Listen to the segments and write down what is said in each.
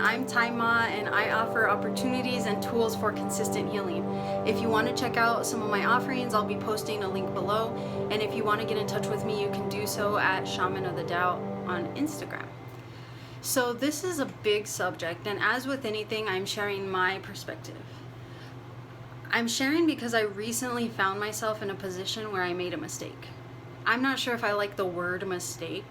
I'm Taima and I offer opportunities and tools for consistent healing. If you want to check out some of my offerings, I'll be posting a link below. And if you want to get in touch with me, you can do so at Shaman of the Doubt on Instagram. So this is a big subject, and as with anything, I'm sharing my perspective. I'm sharing because I recently found myself in a position where I made a mistake. I'm not sure if I like the word mistake,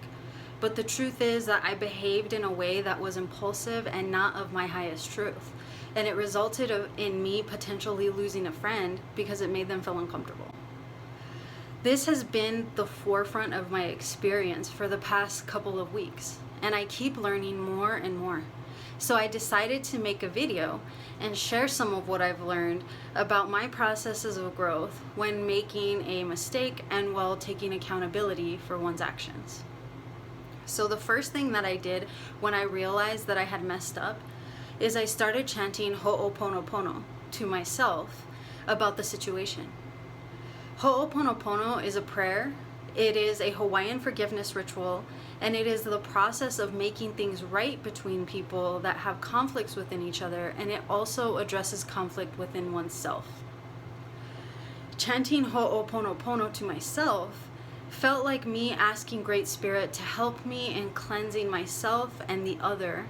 but the truth is that I behaved in a way that was impulsive and not of my highest truth. And it resulted in me potentially losing a friend because it made them feel uncomfortable. This has been the forefront of my experience for the past couple of weeks, and I keep learning more and more. So I decided to make a video and share some of what I've learned about my processes of growth when making a mistake and while taking accountability for one's actions. So the first thing that I did when I realized that I had messed up is I started chanting Hooponopono to myself about the situation. Hooponopono is a prayer. It is a Hawaiian forgiveness ritual, and it is the process of making things right between people that have conflicts within each other, and it also addresses conflict within oneself. Chanting Hooponopono to myself felt like me asking Great Spirit to help me in cleansing myself and the other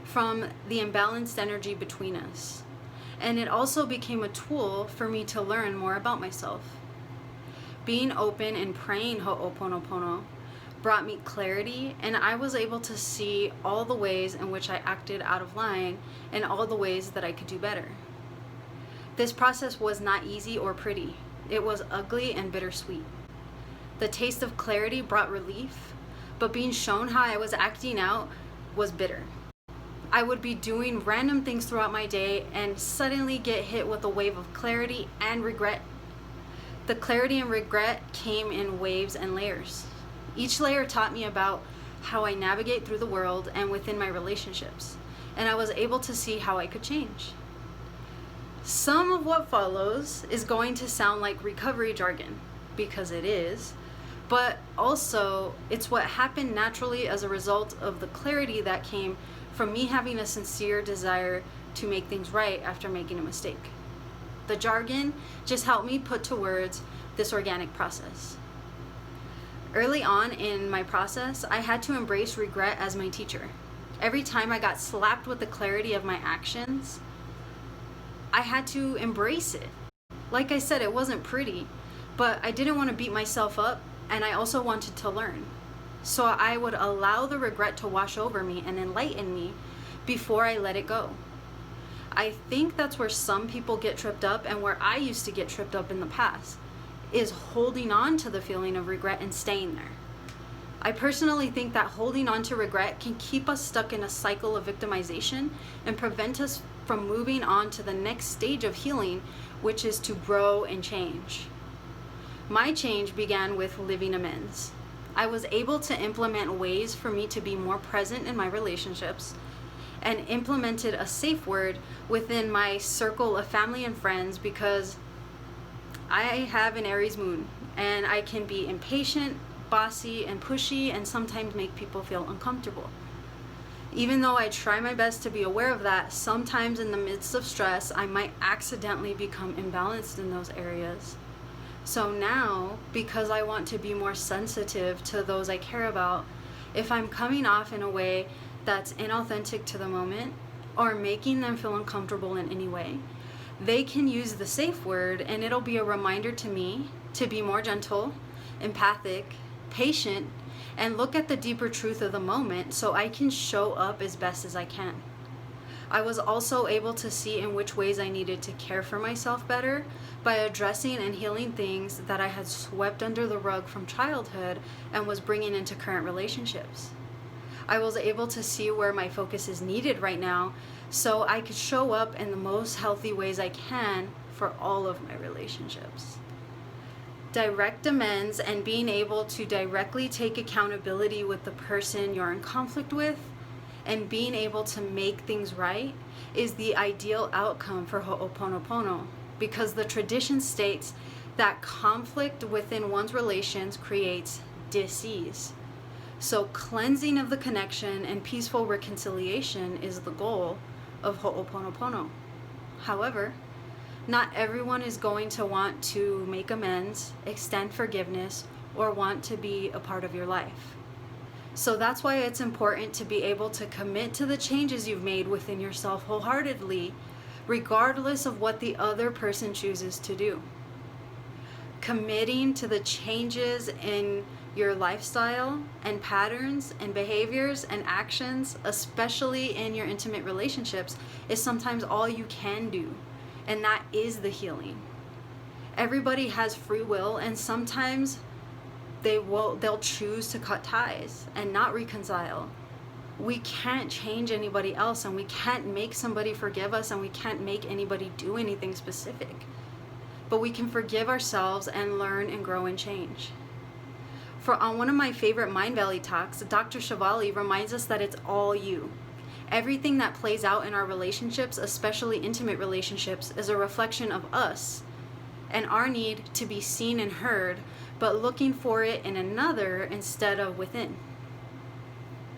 from the imbalanced energy between us. And it also became a tool for me to learn more about myself. Being open and praying Hooponopono brought me clarity, and I was able to see all the ways in which I acted out of line and all the ways that I could do better. This process was not easy or pretty. It was ugly and bittersweet. The taste of clarity brought relief, but being shown how I was acting out was bitter. I would be doing random things throughout my day and suddenly get hit with a wave of clarity and regret. The clarity and regret came in waves and layers. Each layer taught me about how I navigate through the world and within my relationships, and I was able to see how I could change. Some of what follows is going to sound like recovery jargon, because it is, but also it's what happened naturally as a result of the clarity that came from me having a sincere desire to make things right after making a mistake. The jargon just helped me put to words this organic process. Early on in my process, I had to embrace regret as my teacher. Every time I got slapped with the clarity of my actions, I had to embrace it. Like I said, it wasn't pretty, but I didn't want to beat myself up, and I also wanted to learn. So I would allow the regret to wash over me and enlighten me before I let it go. I think that's where some people get tripped up, and where I used to get tripped up in the past, is holding on to the feeling of regret and staying there. I personally think that holding on to regret can keep us stuck in a cycle of victimization and prevent us from moving on to the next stage of healing, which is to grow and change. My change began with living amends. I was able to implement ways for me to be more present in my relationships, and implemented a safe word within my circle of family and friends because I have an Aries moon, and I can be impatient, bossy, and pushy, and sometimes make people feel uncomfortable. Even though I try my best to be aware of that, sometimes in the midst of stress, I might accidentally become imbalanced in those areas. So now, because I want to be more sensitive to those I care about, if I'm coming off in a way that's inauthentic to the moment or making them feel uncomfortable in any way, they can use the safe word, and it'll be a reminder to me to be more gentle, empathic, patient, and look at the deeper truth of the moment so I can show up as best as I can. I was also able to see in which ways I needed to care for myself better by addressing and healing things that I had swept under the rug from childhood and was bringing into current relationships. I was able to see where my focus is needed right now so I could show up in the most healthy ways I can for all of my relationships. Direct amends and being able to directly take accountability with the person you're in conflict with and being able to make things right is the ideal outcome for Hooponopono, because the tradition states that conflict within one's relations creates dis-ease. So cleansing of the connection and peaceful reconciliation is the goal of Hooponopono. However, not everyone is going to want to make amends, extend forgiveness, or want to be a part of your life. So that's why it's important to be able to commit to the changes you've made within yourself wholeheartedly, regardless of what the other person chooses to do. Committing to the changes in your lifestyle and patterns and behaviors and actions, especially in your intimate relationships, is sometimes all you can do. And that is the healing. Everybody has free will, and sometimes they'll choose to cut ties and not reconcile. We can't change anybody else, and we can't make somebody forgive us, and we can't make anybody do anything specific. But we can forgive ourselves and learn and grow and change. On one of my favorite Mind Valley talks, Dr. Shivali reminds us that it's all you. Everything that plays out in our relationships, especially intimate relationships, is a reflection of us and our need to be seen and heard, but looking for it in another instead of within.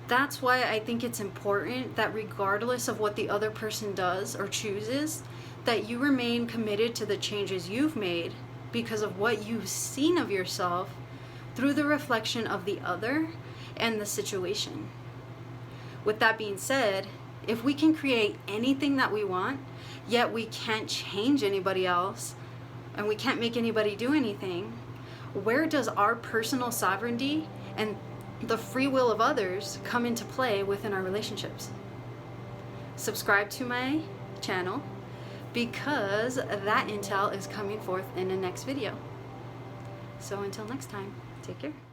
That's why I think it's important that regardless of what the other person does or chooses, that you remain committed to the changes you've made because of what you've seen of yourself through the reflection of the other and the situation. With that being said, if we can create anything that we want, yet we can't change anybody else, and we can't make anybody do anything, where does our personal sovereignty and the free will of others come into play within our relationships? Subscribe to my channel, because that intel is coming forth in the next video. So until next time, take care.